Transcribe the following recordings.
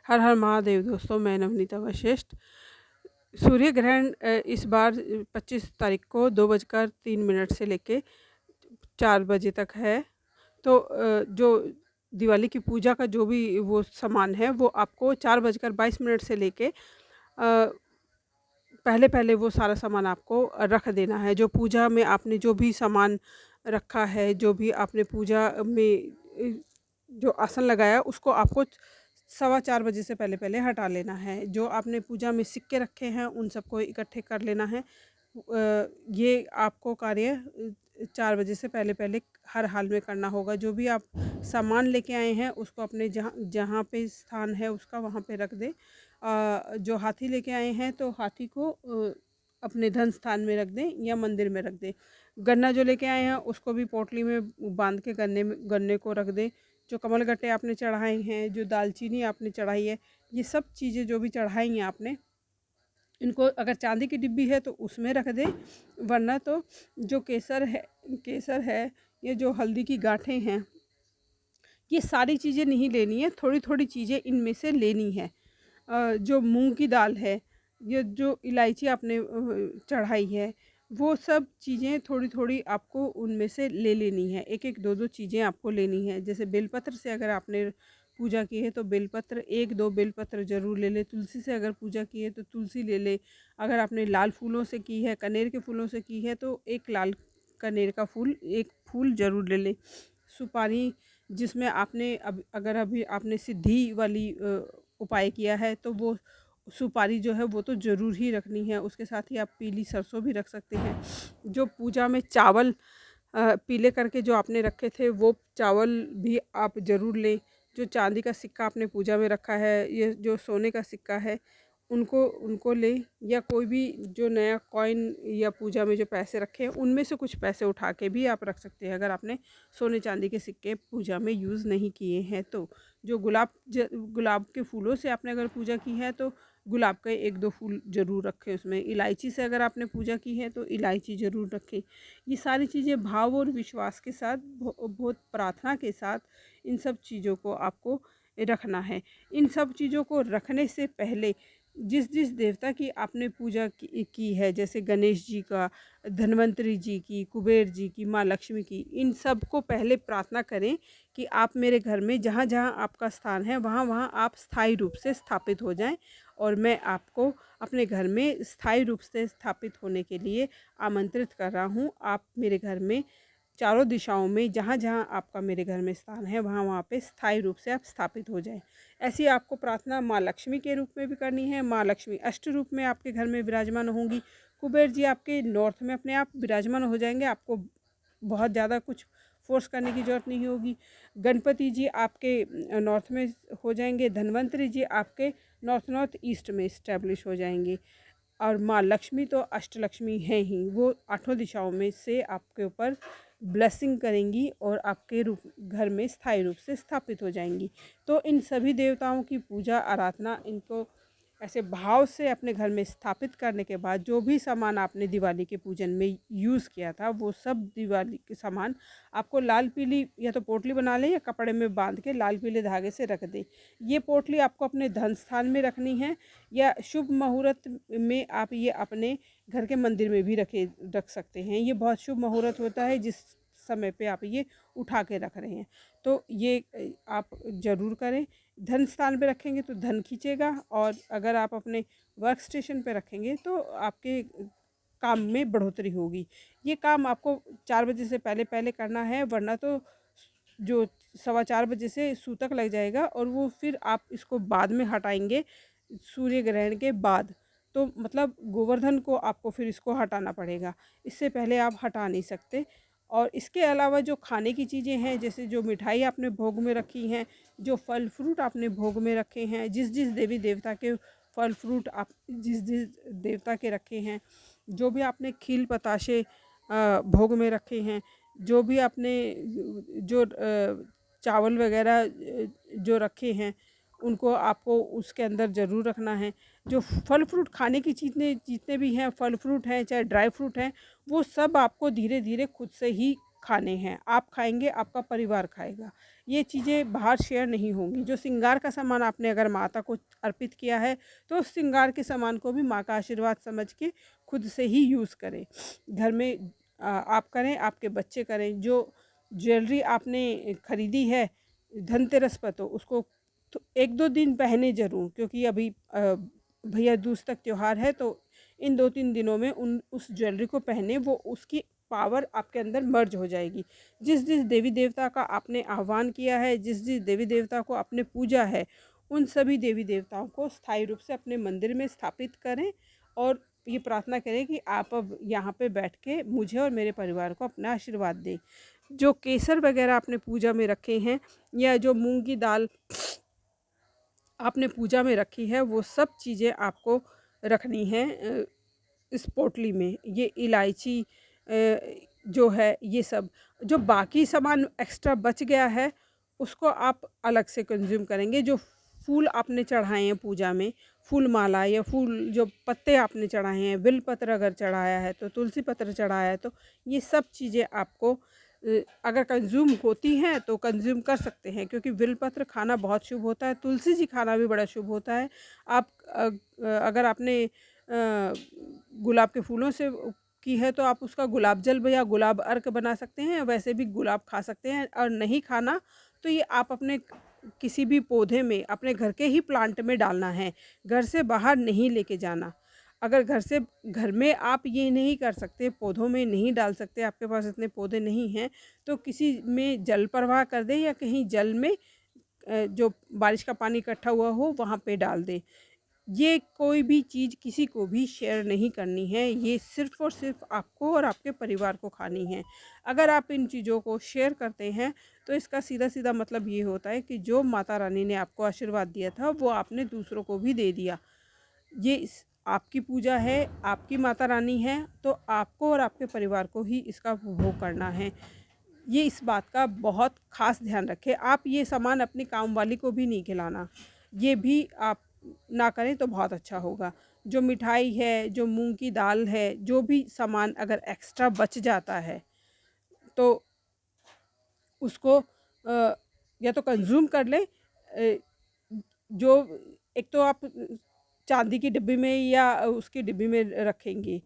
हर हर महादेव दोस्तों, मैं नवनीता वशिष्ठ। सूर्य ग्रहण इस बार 25 तारीख को 2:03 से लेके 4 बजे तक है। तो जो दिवाली की पूजा का जो भी वो सामान है वो आपको 4:22 से लेके पहले पहले वो सारा सामान आपको रख देना है। जो पूजा में आपने जो भी सामान रखा है, जो भी आपने पूजा में जो आसन लगाया, उसको आपको 4:15 बजे से पहले पहले हटा लेना है। जो आपने पूजा में सिक्के रखे हैं उन सबको इकट्ठे कर लेना है। ये आपको कार्य 4 बजे से पहले पहले हर हाल में करना होगा। जो भी आप सामान लेके आए हैं उसको अपने जहाँ जहाँ पे स्थान है उसका वहाँ पे रख दें। जो हाथी लेके आए हैं तो हाथी को अपने धन स्थान में रख दें या मंदिर में रख दें। गन्ना जो लेके आए हैं उसको भी पोटली में बांध के गन्ने को रख दें। जो कमलगट्टे आपने चढ़ाए हैं, जो दालचीनी आपने चढ़ाई है, ये सब चीज़ें जो भी चढ़ाई हैं आपने, इनको अगर चांदी की डिब्बी है तो उसमें रख दें। वरना तो जो केसर है, ये जो हल्दी की गांठें हैं, ये सारी चीज़ें नहीं लेनी है, थोड़ी थोड़ी चीज़ें इनमें से लेनी है। जो मूंग की दाल है, ये जो इलायची आपने चढ़ाई है, वो सब चीज़ें थोड़ी थोड़ी आपको उनमें से ले लेनी है। एक एक दो दो चीज़ें आपको लेनी है। जैसे बेलपत्र से अगर आपने पूजा की है तो बेलपत्र, एक दो बेलपत्र ज़रूर ले ले। तुलसी से अगर पूजा की है तो तुलसी ले ले। अगर आपने लाल फूलों से की है, कनेर के फूलों से की है, तो एक लाल कनेर का फूल, एक फूल ज़रूर ले ले। सुपारी, जिसमें आपने अगर अभी आपने सिद्धि वाली उपाय किया है तो वो सुपारी जो है वो तो ज़रूर ही रखनी है। उसके साथ ही आप पीली सरसों भी रख सकते हैं। जो पूजा में चावल पीले करके जो आपने रखे थे वो चावल भी आप ज़रूर लें। जो चांदी का सिक्का आपने पूजा में रखा है, ये जो सोने का सिक्का है, उनको उनको लें। या कोई भी जो नया कॉइन या पूजा में जो पैसे रखे हैं उनमें से कुछ पैसे उठा के भी आप रख सकते हैं, अगर आपने सोने चांदी के सिक्के पूजा में यूज़ नहीं किए हैं तो। जो गुलाब के फूलों से आपने अगर पूजा की है तो गुलाब के एक दो फूल ज़रूर रखें उसमें। इलायची से अगर आपने पूजा की है तो इलायची ज़रूर रखें। ये सारी चीज़ें भाव और विश्वास के साथ, बहुत प्रार्थना के साथ इन सब चीज़ों को आपको रखना है। इन सब चीज़ों को रखने से पहले जिस जिस देवता की आपने पूजा की है, जैसे गणेश जी का, धन्वंतरी जी की, कुबेर जी की, माँ लक्ष्मी की, इन सब को पहले प्रार्थना करें कि आप मेरे घर में जहाँ जहाँ आपका स्थान है वहाँ वहाँ आप स्थायी रूप से स्थापित हो जाएं। और मैं आपको अपने घर में स्थायी रूप से स्थापित होने के लिए आमंत्रित कर रहा हूँ। आप मेरे घर में चारों दिशाओं में जहाँ जहाँ आपका मेरे घर में स्थान है वहाँ वहाँ पे स्थायी रूप से आप स्थापित हो जाएं। ऐसी आपको प्रार्थना माँ लक्ष्मी के रूप में भी करनी है। माँ लक्ष्मी अष्ट रूप में आपके घर में विराजमान होंगी। कुबेर जी आपके नॉर्थ में अपने आप विराजमान हो जाएंगे, आपको बहुत ज़्यादा कुछ फोर्स करने की ज़रूरत नहीं होगी। गणपति जी आपके नॉर्थ में हो जाएंगे। धन्वंतरी जी आपके नॉर्थ ईस्ट में इस्टेब्लिश हो जाएंगे। और माँ लक्ष्मी तो अष्टलक्ष्मी हैं ही, वो आठों दिशाओं में से आपके ऊपर ब्लेसिंग करेंगी और आपके रूप घर में स्थायी रूप से स्थापित हो जाएंगी। तो इन सभी देवताओं की पूजा आराधना, इनको ऐसे भाव से अपने घर में स्थापित करने के बाद जो भी सामान आपने दिवाली के पूजन में यूज़ किया था वो सब दिवाली के सामान आपको लाल पीली या तो पोटली बना लें या कपड़े में बांध के लाल पीले धागे से रख दें। ये पोटली आपको अपने धन स्थान में रखनी है, या शुभ मुहूर्त में आप ये अपने घर के मंदिर में भी रख सकते हैं। ये बहुत शुभ मुहूर्त होता है जिस समय पे आप ये उठा के रख रहे हैं, तो ये आप ज़रूर करें। धन स्थान पे रखेंगे तो धन खींचेगा, और अगर आप अपने वर्क स्टेशन पे रखेंगे तो आपके काम में बढ़ोतरी होगी। ये काम आपको 4 बजे से पहले पहले करना है, वरना तो जो 4:15 बजे से सूतक लग जाएगा और वो फिर आप इसको बाद में हटाएंगे सूर्य ग्रहण के बाद। तो मतलब गोवर्धन को आपको फिर इसको हटाना पड़ेगा, इससे पहले आप हटा नहीं सकते। और इसके अलावा जो खाने की चीज़ें हैं, जैसे जो मिठाई आपने भोग में रखी हैं, जो फल फ्रूट आपने भोग में रखे हैं, जिस जिस देवी देवता के फल फ्रूट आप जिस जिस देवता के रखे हैं, जो भी आपने खील बताशे भोग में रखे हैं, जो भी आपने जो चावल वगैरह जो रखे हैं, उनको आपको उसके अंदर ज़रूर रखना है। जो फल फ्रूट खाने की चीज़ें जितने भी हैं, फल फ्रूट हैं चाहे ड्राई फ्रूट हैं, वो सब आपको धीरे धीरे खुद से ही खाने हैं। आप खाएंगे, आपका परिवार खाएगा। ये चीज़ें बाहर शेयर नहीं होंगी। जो श्रृंगार का सामान आपने अगर माता को अर्पित किया है, तो उस श्रृंगार के सामान को भी माँ का आशीर्वाद समझ के खुद से ही यूज़ करें। घर में आप करें, आपके बच्चे करें। जो ज्वेलरी आपने खरीदी है धनतेरस पर, तो उसको तो 1-2 दिन पहने ज़रूर, क्योंकि अभी भैया दूज तक त्योहार है, तो इन 2-3 दिनों में उस ज्वेलरी को पहने, वो उसकी पावर आपके अंदर मर्ज हो जाएगी। जिस जिस देवी देवता का आपने आह्वान किया है, जिस जिस देवी देवता को आपने पूजा है, उन सभी देवी देवताओं को स्थायी रूप से अपने मंदिर में स्थापित करें और ये प्रार्थना करें कि आप अब यहाँ पे बैठ के मुझे और मेरे परिवार को अपना आशीर्वाद दें। जो केसर वगैरह आपने पूजा में रखे हैं, या जो मूंग की दाल आपने पूजा में रखी है, वो सब चीज़ें आपको रखनी है इस पोटली में। ये इलायची जो है, ये सब जो बाकी सामान एक्स्ट्रा बच गया है, उसको आप अलग से कंज्यूम करेंगे। जो फूल आपने चढ़ाए हैं पूजा में, फूल माला या फूल जो पत्ते आपने चढ़ाए हैं, बिल पत्र अगर चढ़ाया है तो, तुलसी पत्र चढ़ाया है तो, ये सब चीज़ें आपको अगर कंज्यूम होती हैं तो कंज्यूम कर सकते हैं, क्योंकि बिलपत्र खाना बहुत शुभ होता है, तुलसी जी खाना भी बड़ा शुभ होता है। आप अगर आपने गुलाब के फूलों से की है, तो आप उसका गुलाब जल या गुलाब अर्क बना सकते हैं। वैसे भी गुलाब खा सकते हैं, और नहीं खाना तो ये आप अपने किसी भी पौधे में, अपने घर के ही प्लांट में डालना है, घर से बाहर नहीं लेके जाना। अगर घर में आप ये नहीं कर सकते, पौधों में नहीं डाल सकते, आपके पास इतने पौधे नहीं हैं, तो किसी में जल प्रवाह कर दें, या कहीं जल में जो बारिश का पानी इकट्ठा हुआ हो वहाँ पे डाल दें। ये कोई भी चीज़ किसी को भी शेयर नहीं करनी है, ये सिर्फ़ और सिर्फ आपको और आपके परिवार को खानी है। अगर आप इन चीज़ों को शेयर करते हैं, तो इसका सीधा-सीधा मतलब ये होता है कि जो माता रानी ने आपको आशीर्वाद दिया था, वो आपने दूसरों को भी दे दिया। ये आपकी पूजा है, आपकी माता रानी है, तो आपको और आपके परिवार को ही इसका उपभोग करना है। ये इस बात का बहुत ख़ास ध्यान रखें। आप ये सामान अपनी कामवाली को भी नहीं खिलाना, ये भी आप ना करें तो बहुत अच्छा होगा। जो मिठाई है, जो मूँग की दाल है, जो भी सामान अगर एक्स्ट्रा बच जाता है, तो उसको या तो कंज़्यूम कर लें। जो एक तो आप चांदी की डिब्बी में या उसकी डिब्बी में रखेंगे,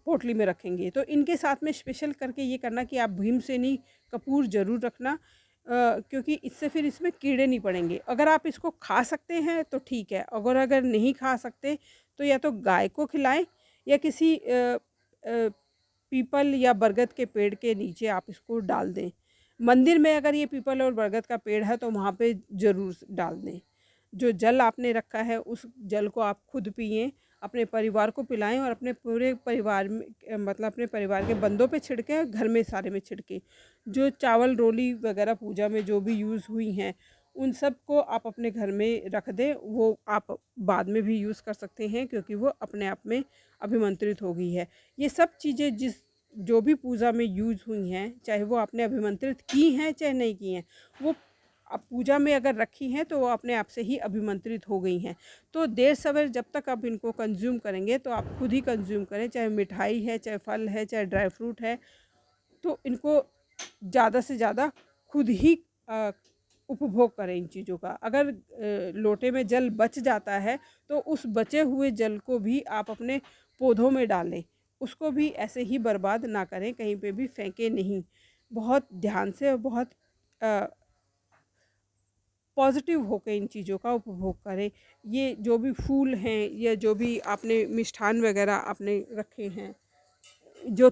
पोटली में रखेंगे, तो इनके साथ में स्पेशल करके ये करना कि आप भीमसेनी कपूर ज़रूर रखना, क्योंकि इससे फिर इसमें कीड़े नहीं पड़ेंगे। अगर आप इसको खा सकते हैं तो ठीक है, अगर नहीं खा सकते तो या तो गाय को खिलाएं, या किसी पीपल या बरगद के पेड़ के नीचे आप इसको डाल दें। मंदिर में अगर ये पीपल और बरगद का पेड़ है तो वहाँ पे ज़रूर डाल दें। जो जल आपने रखा है, उस जल को आप खुद पिएं, अपने परिवार को पिलाएं, और अपने पूरे परिवार में मतलब अपने परिवार के बंदों पे छिड़के, घर में सारे में छिड़के। जो चावल रोली वगैरह पूजा में जो भी यूज़ हुई हैं, उन सब को आप अपने घर में रख दें। वो आप बाद में भी यूज़ कर सकते हैं, क्योंकि वो अपने आप में अभिमंत्रित हो गई है। ये सब चीज़ें जो भी पूजा में यूज़ हुई हैं, चाहे वो आपने अभिमंत्रित की हैं चाहे नहीं की हैं, वो आप पूजा में अगर रखी हैं तो वो अपने आप से ही अभिमंत्रित हो गई हैं। तो देर सवेर जब तक आप इनको कंज्यूम करेंगे, तो आप खुद ही कंज्यूम करें, चाहे मिठाई है, चाहे फल है, चाहे ड्राई फ्रूट है, तो इनको ज़्यादा से ज़्यादा खुद ही उपभोग करें इन चीज़ों का। अगर लोटे में जल बच जाता है, तो उस बचे हुए जल को भी आप अपने पौधों में डालें, उसको भी ऐसे ही बर्बाद ना करें, कहीं पे भी फेंकें नहीं। बहुत ध्यान से और बहुत पॉजिटिव होकर इन चीज़ों का उपभोग करें। ये जो भी फूल हैं, या जो भी आपने मिष्ठान वगैरह आपने रखे हैं, जो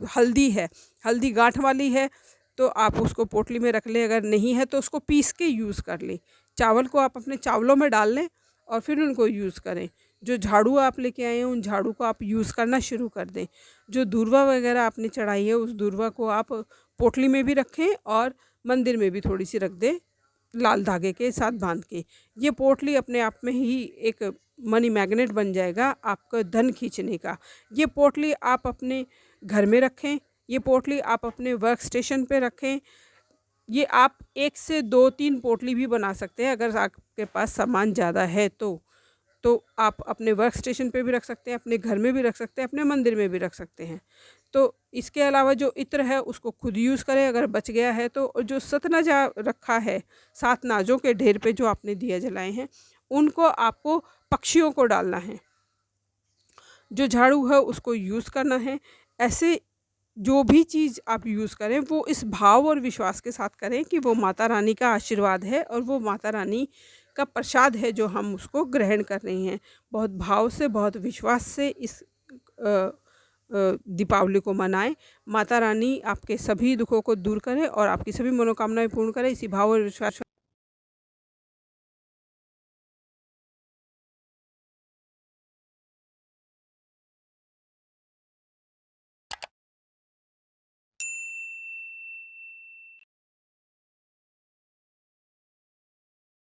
हल्दी है, हल्दी गांठ वाली है तो आप उसको पोटली में रख लें, अगर नहीं है तो उसको पीस के यूज़ कर लें। चावल को आप अपने चावलों में डाल लें और फिर उनको यूज़ करें। जो झाड़ू आप लेके आए हैं, उन झाड़ू को आप यूज़ करना शुरू कर दें। जो दूर्वा वगैरह आपने चढ़ाई है, उस दूर्वा को आप पोटली में भी रखें और मंदिर में भी थोड़ी सी रख दें, लाल धागे के साथ बांध के। ये पोटली अपने आप में ही एक मनी मैग्नेट बन जाएगा आपका धन खींचने का। ये पोटली आप अपने घर में रखें, ये पोटली आप अपने वर्क स्टेशन पे रखें। ये आप 1 से 2-3 पोटली भी बना सकते हैं, अगर आपके पास सामान ज़्यादा है तो आप अपने वर्क स्टेशन पे भी रख सकते हैं, अपने घर में भी रख सकते हैं, अपने मंदिर में भी रख सकते हैं। तो इसके अलावा जो इत्र है उसको खुद यूज़ करें, अगर बच गया है तो। और जो सतनजा रखा है, 7 नाजों के ढेर पे जो आपने दिए जलाए हैं, उनको आपको पक्षियों को डालना है। जो झाड़ू है उसको यूज़ करना है। ऐसे जो भी चीज़ आप यूज़ करें वो इस भाव और विश्वास के साथ करें कि वो माता रानी का आशीर्वाद है और वो माता रानी का प्रसाद है जो हम उसको ग्रहण कर रहे हैं। बहुत भाव से, बहुत विश्वास से इस दीपावली को मनाएं। माता रानी आपके सभी दुखों को दूर करे और आपकी सभी मनोकामनाएं पूर्ण करे। इसी भाव और विश्वास